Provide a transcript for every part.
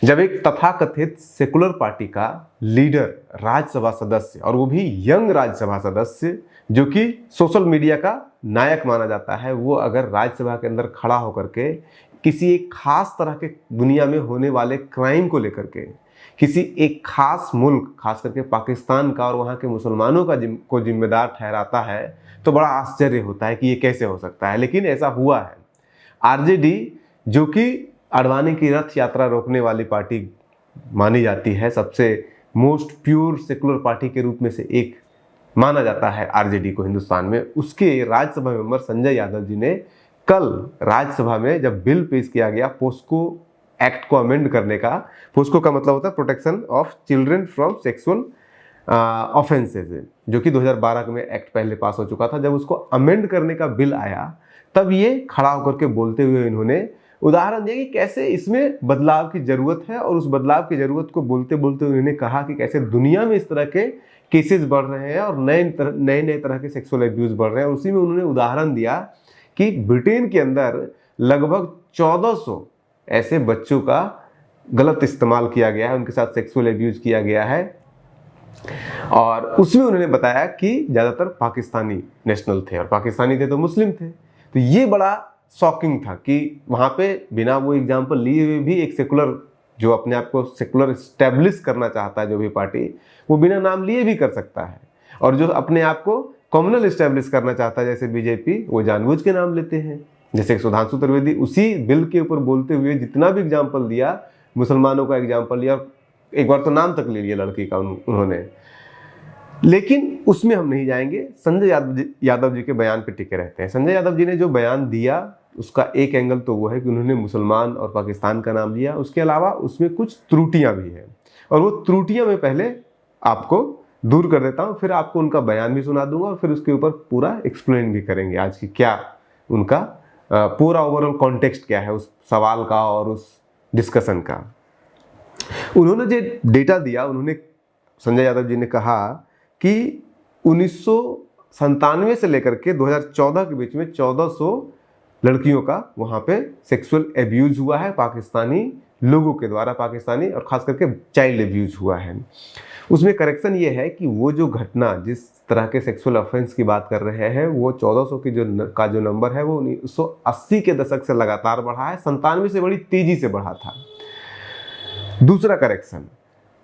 जब एक तथाकथित सेकुलर पार्टी का लीडर, राज्यसभा सदस्य, और वो भी यंग राज्यसभा सदस्य जो कि सोशल मीडिया का नायक माना जाता है, वो अगर राज्यसभा के अंदर खड़ा होकर के किसी एक खास तरह के दुनिया में होने वाले क्राइम को लेकर के किसी एक खास मुल्क, खास करके पाकिस्तान का और वहाँ के मुसलमानों को जिम्मेदार ठहराता है, तो बड़ा आश्चर्य होता है कि ये कैसे हो सकता है। लेकिन ऐसा हुआ है। आरजेडी, जो कि अडवाणी की रथ यात्रा रोकने वाली पार्टी मानी जाती है, सबसे मोस्ट प्योर सेकुलर पार्टी के रूप में से एक माना जाता है आरजेडी को हिंदुस्तान में, उसके राज्यसभा मेंबर संजय यादव जी ने कल राज्यसभा में जब बिल पेश किया गया पोस्को एक्ट को अमेंड करने का, पोस्को का मतलब होता है protection of children from sexual offences, जो कि 2012 में एक्ट पहले पास हो चुका था। जब उसको अमेंड करने का बिल आया तब ये खड़ा होकर के बोलते हुए इन्होंने उदाहरण दिया कि कैसे इसमें बदलाव की जरूरत है, और उस बदलाव की जरूरत को बोलते बोलते उन्होंने कहा कि कैसे दुनिया में इस तरह के केसेस बढ़ रहे हैं और नए नए तरह के सेक्सुअल एब्यूज बढ़ रहे हैं। और उसी में उन्होंने उदाहरण दिया कि ब्रिटेन के अंदर लगभग 1400 ऐसे बच्चों का गलत इस्तेमाल किया गया है, उनके साथ सेक्सुअल एब्यूज किया गया है, और उसमें उन्होंने बताया कि ज़्यादातर पाकिस्तानी नेशनल थे, और पाकिस्तानी थे तो मुस्लिम थे। तो ये बड़ा शॉकिंग था कि वहाँ पे बिना वो एग्जाम्पल लिए हुए भी एक सेकुलर, जो अपने आप को सेकुलर इस्टेब्लिश करना चाहता है जो भी पार्टी, वो बिना नाम लिए भी कर सकता है, और जो अपने आप को कम्युनल इस्टेब्लिश करना चाहता है जैसे बीजेपी, वो जानबूझ के नाम लेते हैं। जैसे सुधांशु त्रिवेदी उसी बिल के ऊपर बोलते हुए जितना भी एग्जाम्पल दिया, मुसलमानों का एग्जाम्पल लिया, एक बार तो नाम तक ले लिया लड़की का उन्होंने। लेकिन उसमें हम नहीं जाएंगे, संजय यादव जी के बयान पे टिके रहते हैं। संजय यादव जी ने जो बयान दिया उसका एक एंगल तो वो है कि उन्होंने मुसलमान और पाकिस्तान का नाम लिया, उसके अलावा उसमें कुछ त्रुटियां भी हैं, और वो त्रुटियां मैं पहले आपको दूर कर देता हूं, फिर आपको उनका बयान भी सुना दूंगा, और फिर उसके ऊपर पूरा एक्सप्लेन भी करेंगे आज की क्या उनका पूरा ओवरऑल कॉन्टेक्स्ट क्या है उस सवाल का और उस डिस्कशन का। उन्होंने जो डेटा दिया, उन्होंने, संजय यादव जी ने कहा कि 1997 से लेकर के 2014 के बीच में 1400 लड़कियों का वहाँ पे सेक्सुअल एब्यूज हुआ है पाकिस्तानी लोगों के द्वारा, पाकिस्तानी, और ख़ास करके चाइल्ड एब्यूज हुआ है। उसमें करेक्शन ये है कि वो जो घटना, जिस तरह के सेक्सुअल ऑफेंस की बात कर रहे हैं, वो 1400 की जो नंबर है वो 1980 के दशक से लगातार बढ़ा है, 97 से बड़ी तेज़ी से बढ़ा था। दूसरा करेक्शन,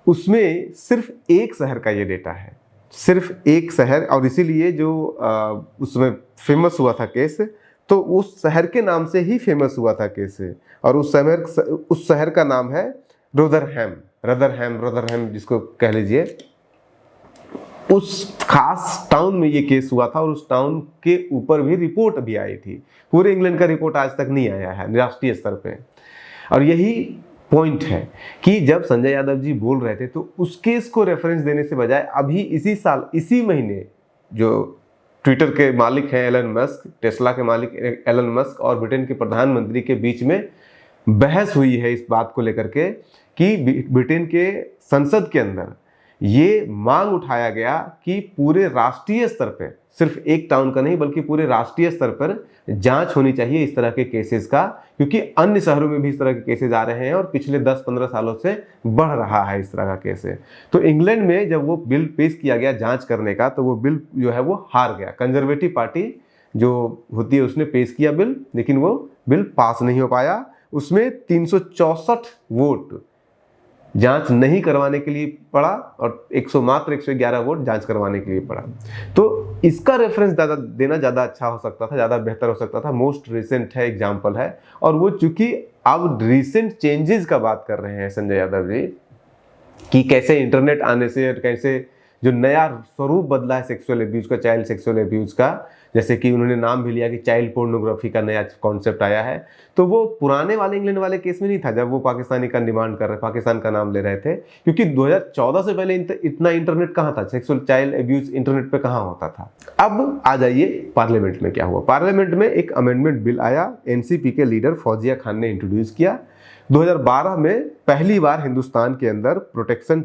उसमें सिर्फ एक शहर का ये डेटा है, सिर्फ एक शहर, और इसीलिए जो उसमें फेमस हुआ था केस, तो उस शहर के नाम से ही फेमस हुआ था केस, और उस शहर का नाम है रदरहैम जिसको कह लीजिए। उस खास टाउन में ये केस हुआ था, और उस टाउन के ऊपर भी रिपोर्ट भी आई थी। पूरे इंग्लैंड का रिपोर्ट आज तक नहीं आया है राष्ट्रीय स्तर पे। और यही पॉइंट है कि जब संजय यादव जी बोल रहे थे तो उस केस को रेफरेंस देने से बजाय अभी इसी साल, इसी महीने, जो ट्विटर के मालिक हैं एलन मस्क, टेस्ला के मालिक एलन मस्क और ब्रिटेन के प्रधानमंत्री के बीच में बहस हुई है इस बात को लेकर के कि ब्रिटेन के संसद के अंदर ये मांग उठाया गया कि पूरे राष्ट्रीय स्तर पर, सिर्फ एक टाउन का नहीं बल्कि पूरे राष्ट्रीय स्तर पर जांच होनी चाहिए इस तरह के केसेस का, क्योंकि अन्य शहरों में भी इस तरह के केसेस आ रहे हैं और पिछले 10-15 सालों से बढ़ रहा है इस तरह का केस। तो इंग्लैंड में जब वो बिल पेश किया गया जांच करने का, तो वो बिल जो है वो हार गया। कंजर्वेटिव पार्टी जो होती है उसने पेश किया बिल, लेकिन वो बिल पास नहीं हो पाया। उसमें 364 वोट जांच नहीं करवाने के लिए पड़ा और मात्र 111 वोट जांच करवाने के लिए पड़ा। तो इसका रेफरेंस देना ज़्यादा अच्छा हो सकता था, ज़्यादा बेहतर हो सकता था। मोस्ट रिसेंट है, एग्जाम्पल है, और वो चूंकि अब रिसेंट चेंजेस का बात कर रहे हैं संजय यादव जी कि कैसे इंटरनेट आने से और कैसे जो नया स्वरूप बदला है सेक्सुअल एब्यूज का, चाइल्ड सेक्सुअल एब्यूज का, जैसे कि उन्होंने नाम भी लिया कि चाइल्ड पोर्नोग्राफी का नया कॉन्सेप्ट आया है। तो वो पुराने वाले इंग्लैंड वाले केस में नहीं था जब वो पाकिस्तानी का डिमांड कर रहे, पाकिस्तान का नाम ले रहे थे, क्योंकि 2014 से पहले इतना इंटरनेट कहाँ था, सेक्सुअल चाइल्ड एब्यूज इंटरनेट पे कहाँ होता था। अब आ जाइए पार्लियामेंट में क्या हुआ। पार्लियामेंट में एक अमेंडमेंट बिल आया, एनसीपी के लीडर फौजिया खान ने इंट्रोड्यूस किया। 2012 में पहली बार हिंदुस्तान के अंदर protection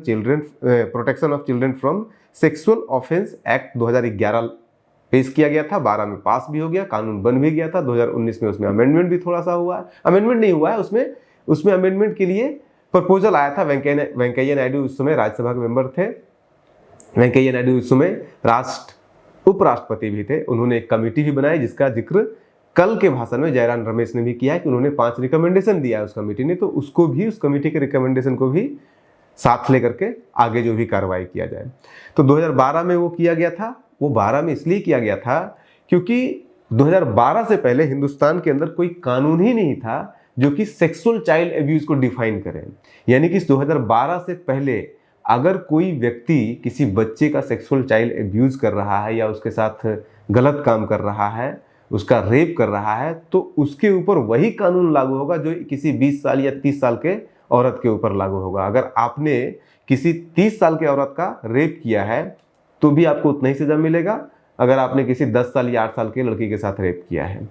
of children from sexual offence act 2011 पेश किया गया था। 12 में पास भी हो गया, कानून बन भी गया था। 2019 में उसमें अमेंडमेंट भी थोड़ा सा हुआ है, अमेंडमेंट नहीं हुआ है उसमें अमेंडमेंट के लिए प्रपोजल आया था। वेंकैया नायडू उस समय राज्यसभा के मेंबर थे। वेंकैया नायडू उस समय उपराष्ट्रपति भी थे। उन्होंने एक कमेटी भी बनाई जिसका जिक्र कल के भाषण में जयराम रमेश ने भी किया है कि उन्होंने 5 रिकमेंडेशन दिया है उस कमेटी ने, तो उसको भी, उस कमेटी के रिकमेंडेशन को भी साथ लेकर के आगे जो भी कार्रवाई किया जाए। तो 2012 में वो किया गया था। वो 12 में इसलिए किया गया था क्योंकि 2012 से पहले हिंदुस्तान के अंदर कोई कानून ही नहीं था जो कि सेक्सुअल चाइल्ड एब्यूज को डिफाइन करे। यानी कि 2012 से पहले अगर कोई व्यक्ति किसी बच्चे का सेक्सुअल चाइल्ड एब्यूज कर रहा है या उसके साथ गलत काम कर रहा है, उसका रेप कर रहा है, तो उसके ऊपर वही कानून लागू होगा जो किसी 20 साल या 30 साल के औरत के ऊपर लागू होगा। अगर आपने किसी 30 साल के औरत का रेप किया है तो भी आपको उतना ही सजा मिलेगा अगर आपने किसी 10 साल या 8 साल के लड़की के साथ रेप किया है।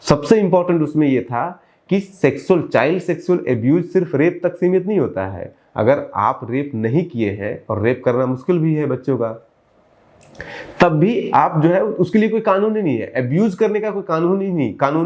सबसे इंपॉर्टेंट उसमें यह था कि चाइल्ड सेक्सुअल एब्यूज सिर्फ रेप तक सीमित नहीं होता है। अगर आप रेप नहीं किए हैं, और रेप करना मुश्किल भी है बच्चों का, तब भी आप जो है उसके लिए कोई कानून ही नहीं है। एब्यूज करने का कोई कानून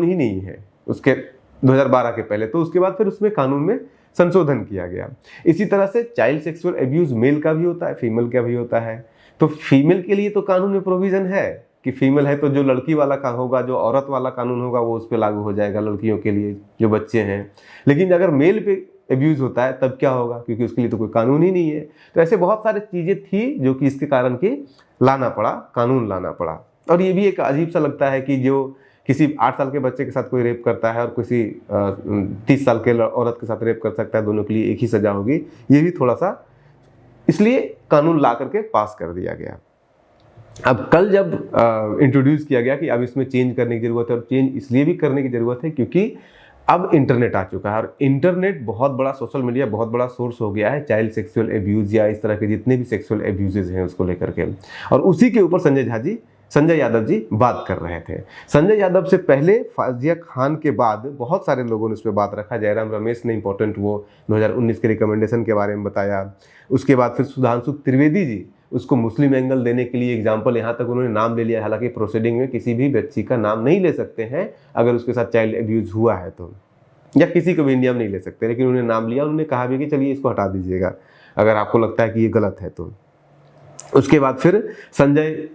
ही नहीं है उसके 2012 के पहले। तो उसके बाद फिर उसमें कानून में संशोधन किया गया। इसी तरह से चाइल्ड सेक्सुअल एब्यूज मेल का भी होता है, फीमेल का भी होता है। तो फीमेल के लिए तो कानून में प्रोविजन है कि फीमेल है तो जो लड़की वाला का होगा, जो औरत वाला कानून होगा वो उस पर लागू हो जाएगा लड़कियों के लिए जो बच्चे हैं। लेकिन अगर मेल पे एब्यूज होता है तब क्या होगा, क्योंकि उसके लिए तो कोई कानून ही नहीं है। तो ऐसे बहुत सारी चीजें थी जो कि इसके कारण की लाना पड़ा, कानून लाना पड़ा। और ये भी एक अजीब सा लगता है कि जो किसी 8 साल के बच्चे के साथ कोई रेप करता है और किसी 30 साल के औरत के साथ रेप कर सकता है, दोनों के लिए एक ही सजा होगी। ये भी थोड़ा सा इसलिए कानून ला करके पास कर दिया गया। अब कल जब इंट्रोड्यूस किया गया कि अब इसमें चेंज करने की जरूरत है, और चेंज इसलिए भी करने की जरूरत है क्योंकि अब इंटरनेट आ चुका है, और इंटरनेट बहुत बड़ा, सोशल मीडिया बहुत बड़ा सोर्स हो गया है चाइल्ड सेक्सुअल एब्यूज या इस तरह के जितने भी सेक्सुअल एब्यूजेज हैं उसको लेकर के। और उसी के ऊपर संजय यादव जी बात कर रहे थे। संजय यादव से पहले फाजिया खान के बाद बहुत सारे लोगों ने उस पर बात रखा। जयराम रमेश ने इंपॉर्टेंट वो 2019 के रिकमेंडेशन के बारे में बताया। उसके बाद फिर सुधांशु त्रिवेदी जी उसको मुस्लिम एंगल देने के लिए एग्जाम्पल, यहाँ तक उन्होंने नाम ले लिया। हालांकि प्रोसीडिंग में किसी भी बच्ची का नाम नहीं ले सकते हैं अगर उसके साथ चाइल्ड एब्यूज हुआ है तो, या किसी को भी इंडिया में नहीं ले सकते, लेकिन उन्होंने नाम लिया। उन्होंने कहा भी कि चलिए इसको हटा दीजिएगा अगर आपको लगता है कि ये गलत है तो। उसके बाद फिर संजय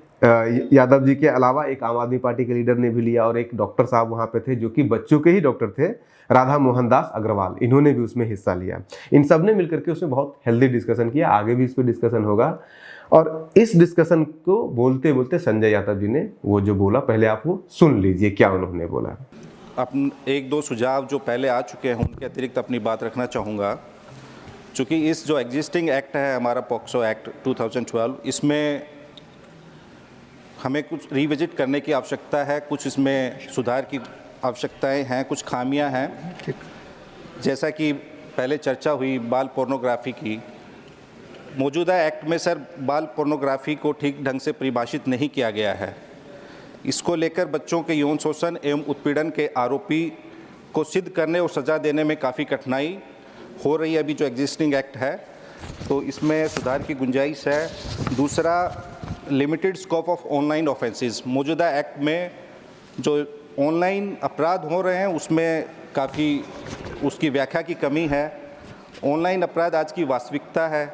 यादव जी के अलावा एक आम आदमी पार्टी के लीडर ने भी लिया, और एक डॉक्टर साहब वहाँ पे थे जो कि बच्चों के ही डॉक्टर थे, राधा मोहन दास अग्रवाल, इन्होंने भी उसमें हिस्सा लिया। इन सब ने मिलकर के उसमें बहुत हेल्दी डिस्कशन किया। आगे भी इस पर डिस्कशन होगा। और इस डिस्कशन को बोलते बोलते संजय यादव जी ने वो जो बोला, पहले आप वो सुन लीजिए क्या उन्होंने बोला। अपन 1-2 सुझाव जो पहले आ चुके हैं उनके अतिरिक्त अपनी बात रखना चाहूँगा। चूँकि इस जो एग्जिस्टिंग एक्ट है हमारा पॉक्सो एक्ट 2012, इसमें हमें कुछ रिविजिट करने की आवश्यकता है, कुछ इसमें सुधार की आवश्यकताएं हैं, कुछ खामियां हैं। जैसा कि पहले चर्चा हुई बाल पोर्नोग्राफी की, मौजूदा एक्ट में सर बाल पोर्नोग्राफी को ठीक ढंग से परिभाषित नहीं किया गया है। इसको लेकर बच्चों के यौन शोषण एवं उत्पीड़न के आरोपी को सिद्ध करने और सज़ा देने में काफ़ी कठिनाई हो रही है अभी जो एग्जिस्टिंग एक्ट है, तो इसमें सुधार की गुंजाइश है। दूसरा, limited scope of online offences, मौजूदा एक्ट में जो ऑनलाइन अपराध हो रहे हैं उसमें काफ़ी उसकी व्याख्या की कमी है। ऑनलाइन अपराध आज की वास्तविकता है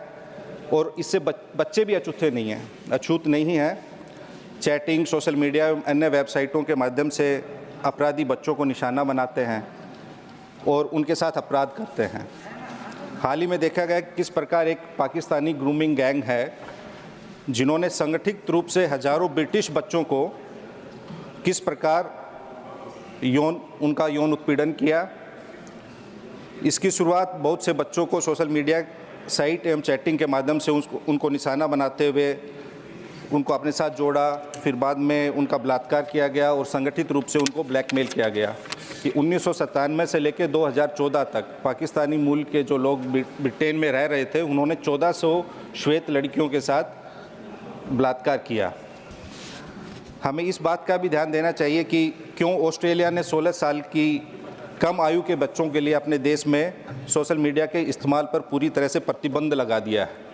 और इससे बच्चे भी अछूत नहीं हैं। चैटिंग, सोशल मीडिया एवं अन्य वेबसाइटों के माध्यम से अपराधी बच्चों को निशाना बनाते हैं और उनके साथ अपराध करते हैं। हाल ही में देखा गया किस प्रकार एक पाकिस्तानी ग्रूमिंग गैंग है जिन्होंने संगठित रूप से हजारों ब्रिटिश बच्चों को किस प्रकार उनका यौन उत्पीड़न किया। इसकी शुरुआत बहुत से बच्चों को सोशल मीडिया साइट एवं चैटिंग के माध्यम से उनको निशाना बनाते हुए उनको अपने साथ जोड़ा, फिर बाद में उनका बलात्कार किया गया और संगठित रूप से उनको ब्लैकमेल किया गया कि 1997 से लेकर 2014 तक पाकिस्तानी मूल के जो लोग ब्रिटेन में रह रहे थे उन्होंने 1400 श्वेत लड़कियों के साथ बलात्कार किया। हमें इस बात का भी ध्यान देना चाहिए कि क्यों ऑस्ट्रेलिया ने 16 साल की कम आयु के बच्चों के लिए अपने देश में सोशल मीडिया के इस्तेमाल पर पूरी तरह से प्रतिबंध लगा दिया है।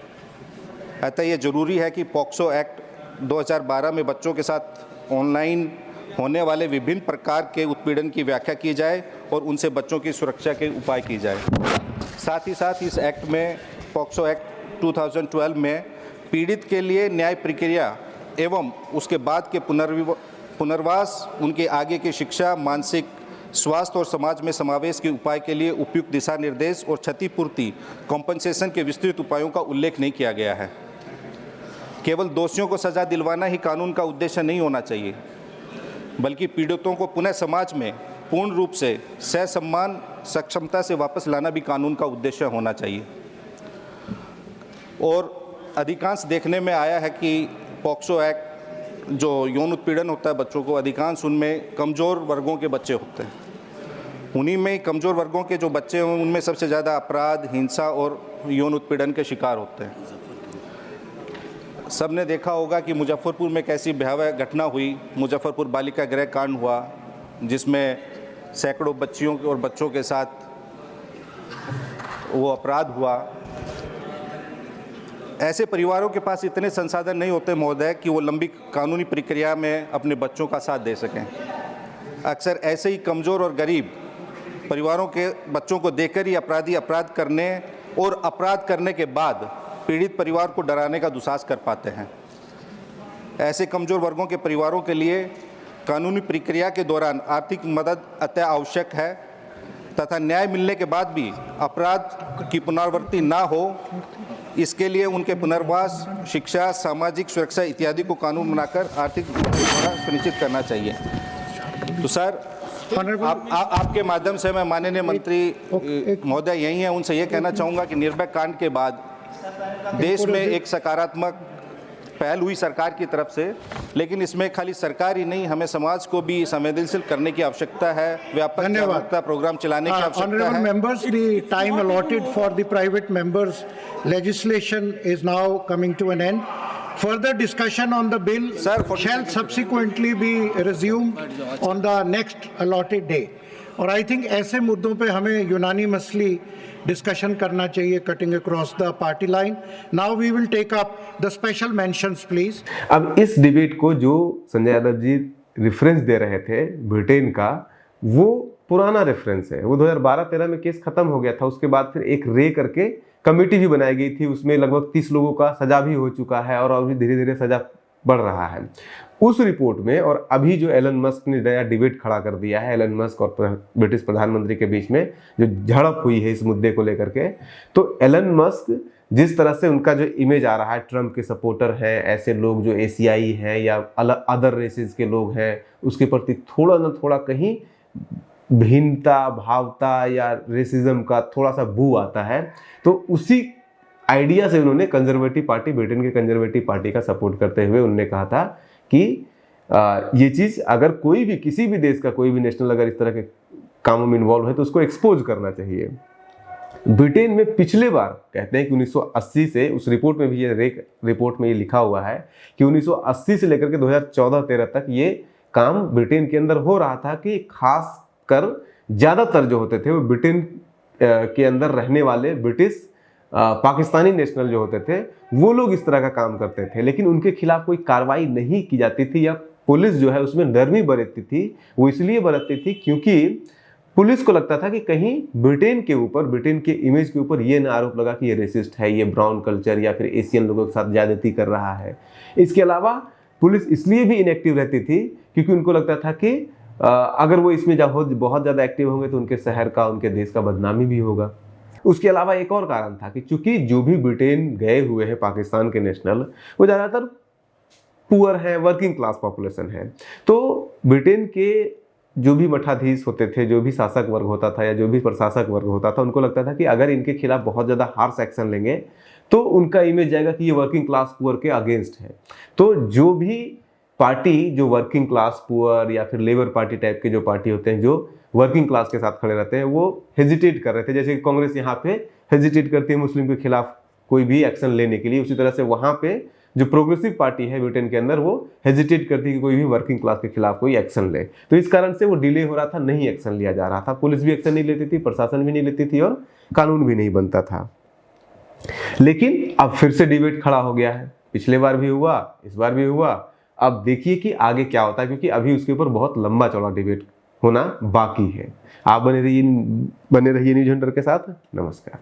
अतः ये ज़रूरी है कि पॉक्सो एक्ट 2012 में बच्चों के साथ ऑनलाइन होने वाले विभिन्न प्रकार के उत्पीड़न की व्याख्या की जाए और उनसे बच्चों की सुरक्षा के उपाय की जाए। साथ ही साथ इस एक्ट में, पॉक्सो एक्ट 2012 में, पीड़ित के लिए न्याय प्रक्रिया एवं उसके बाद के पुनर्वास, उनके आगे की शिक्षा, मानसिक स्वास्थ्य और समाज में समावेश के उपाय के लिए उपयुक्त दिशा निर्देश और क्षतिपूर्ति कॉम्पनसेशन के विस्तृत उपायों का उल्लेख नहीं किया गया है। केवल दोषियों को सजा दिलवाना ही कानून का उद्देश्य नहीं होना चाहिए, बल्कि पीड़ितों को पुनः समाज में पूर्ण रूप से सहसम्मान, सक्षमता से वापस लाना भी कानून का उद्देश्य होना चाहिए। और अधिकांश देखने में आया है कि पॉक्सो एक्ट जो यौन उत्पीड़न होता है बच्चों को, अधिकांश उनमें कमज़ोर वर्गों के बच्चे होते हैं। उन्हीं में कमज़ोर वर्गों के जो बच्चे हैं उनमें सबसे ज़्यादा अपराध, हिंसा और यौन उत्पीड़न के शिकार होते हैं। सबने देखा होगा कि मुजफ्फरपुर में कैसी भयावह घटना हुई। मुजफ्फरपुर बालिका गृह कांड हुआ, जिसमें सैकड़ों बच्चियों और बच्चों के साथ वो अपराध हुआ। ऐसे परिवारों के पास इतने संसाधन नहीं होते महोदय कि वो लंबी कानूनी प्रक्रिया में अपने बच्चों का साथ दे सकें। अक्सर ऐसे ही कमज़ोर और गरीब परिवारों के बच्चों को देखकर ही अपराधी अपराध करने और अपराध करने के बाद पीड़ित परिवार को डराने का दुस्साहस कर पाते हैं। ऐसे कमज़ोर वर्गों के परिवारों के लिए कानूनी प्रक्रिया के दौरान आर्थिक मदद अति आवश्यक है तथा न्याय मिलने के बाद भी अपराध की पुनरावृत्ति ना हो, इसके लिए उनके पुनर्वास, शिक्षा, सामाजिक सुरक्षा इत्यादि को कानून बनाकर आर्थिक द्वारा सुनिश्चित करना चाहिए। तो सर, आपके माध्यम से मैं माननीय मंत्री महोदय यही हैं, उनसे ये कहना चाहूँगा कि निर्भया कांड के बाद देश में एक सकारात्मक पहल हुई सरकार की तरफ से, लेकिन इसमें खाली सरकार ही नहीं, हमें समाज को भी संवेदनशील करने की आवश्यकता है, व्यापक जागरूकता प्रोग्राम चलाने की आवश्यकता है। Honorable members, the time allotted for the private members' legislation is now coming to an end. Further discussion on the bill shall subsequently be resumed on the next allotted day. और I think ऐसे मुद्दों पे हमें unanimously discussion करना चाहिए, cutting across the party line. Now we will take up the special mentions please. अब इस debate को जो संजय यादव जी रेफरेंस दे रहे थे ब्रिटेन का, वो पुराना रेफरेंस है। वो 2012-13 में केस खत्म हो गया था। उसके बाद फिर एक रे करके कमेटी भी बनाई गई थी, उसमें लगभग 30 लोगों का सजा भी हो चुका है और अभी धीरे धीरे सजा बढ़ रहा है। उस रिपोर्ट में और अभी जो एलन मस्क ने नया डिबेट खड़ा कर दिया है, एलन मस्क और ब्रिटिश प्रधानमंत्री के बीच में जो झड़प हुई है इस मुद्दे को लेकर के, तो एलन मस्क जिस तरह से उनका जो इमेज आ रहा है, ट्रम्प के सपोर्टर हैं, ऐसे लोग जो एशियाई हैं या अदर रेसेस के लोग हैं, उसके प्रति थोड़ा ना थोड़ा कहीं भिन्नता, भावता या रेसिज्म का थोड़ा सा बू आता है। तो उसी आइडिया से उन्होंने कंजर्वेटिव पार्टी, ब्रिटेन के कंजर्वेटिव पार्टी का सपोर्ट करते हुए उन्होंने कहा था कि ये चीज़ अगर कोई भी, किसी भी देश का कोई भी नेशनल अगर इस तरह के कामों में इन्वॉल्व है तो उसको एक्सपोज करना चाहिए। ब्रिटेन में पिछले बार कहते हैं कि 1980 से, उस रिपोर्ट में भी ये रिपोर्ट में ये लिखा हुआ है कि 1980 से लेकर के 2014-13 तक ये काम ब्रिटेन के अंदर हो रहा था कि खास कर ज़्यादातर जो होते थे वो ब्रिटेन के अंदर रहने वाले ब्रिटिश पाकिस्तानी नेशनल जो होते थे वो लोग इस तरह का काम करते थे, लेकिन उनके खिलाफ कोई कार्रवाई नहीं की जाती थी या पुलिस जो है उसमें नरमी बरतती थी। वो इसलिए बरतती थी क्योंकि पुलिस को लगता था कि कहीं ब्रिटेन के ऊपर, ब्रिटेन के इमेज के ऊपर ये ना आरोप लगा कि ये रेसिस्ट है, ये ब्राउन कल्चर या फिर एशियन लोगों के साथ ज्यादती कर रहा है। इसके अलावा पुलिस इसलिए भी इनएक्टिव रहती थी क्योंकि उनको लगता था कि अगर वो इसमें बहुत ज़्यादा एक्टिव होंगे तो उनके शहर का, उनके देश का बदनामी भी होगा। उसके अलावा एक और कारण था कि चूंकि जो भी ब्रिटेन गए हुए हैं पाकिस्तान के नेशनल, वो ज़्यादातर पुअर हैं, वर्किंग क्लास पॉपुलेशन है। तो ब्रिटेन के जो भी मठाधीश होते थे, जो भी शासक वर्ग होता था या जो भी प्रशासक वर्ग होता था, उनको लगता था कि अगर इनके खिलाफ बहुत ज़्यादा हार्श एक्शन लेंगे तो उनका इमेज जाएगा कि ये वर्किंग क्लास पुअर के अगेंस्ट है। तो जो भी पार्टी जो वर्किंग क्लास पुअर या फिर लेबर पार्टी टाइप के जो पार्टी होते हैं जो वर्किंग क्लास के साथ खड़े रहते हैं, वो हेजिटेट कर रहे थे। जैसे कि कांग्रेस यहाँ पे हेजिटेट करती है मुस्लिम के खिलाफ कोई भी एक्शन लेने के लिए, उसी तरह से वहाँ पे जो प्रोग्रेसिव पार्टी है ब्रिटेन के अंदर वो हेजिटेट करती है कि कोई भी वर्किंग क्लास के खिलाफ कोई एक्शन ले। तो इस कारण से वो डिले हो रहा था, नहीं एक्शन लिया जा रहा था। पुलिस भी एक्शन नहीं लेती थी, प्रशासन भी नहीं लेती थी और कानून भी नहीं बनता था। लेकिन अब फिर से डिबेट खड़ा हो गया है। पिछले बार भी हुआ, इस बार भी हुआ। अब देखिए कि आगे क्या होता है, क्योंकि अभी उसके ऊपर बहुत लंबा चौड़ा डिबेट होना बाकी है। आप बने रहिए न्यूज़ हंटर के साथ। नमस्कार।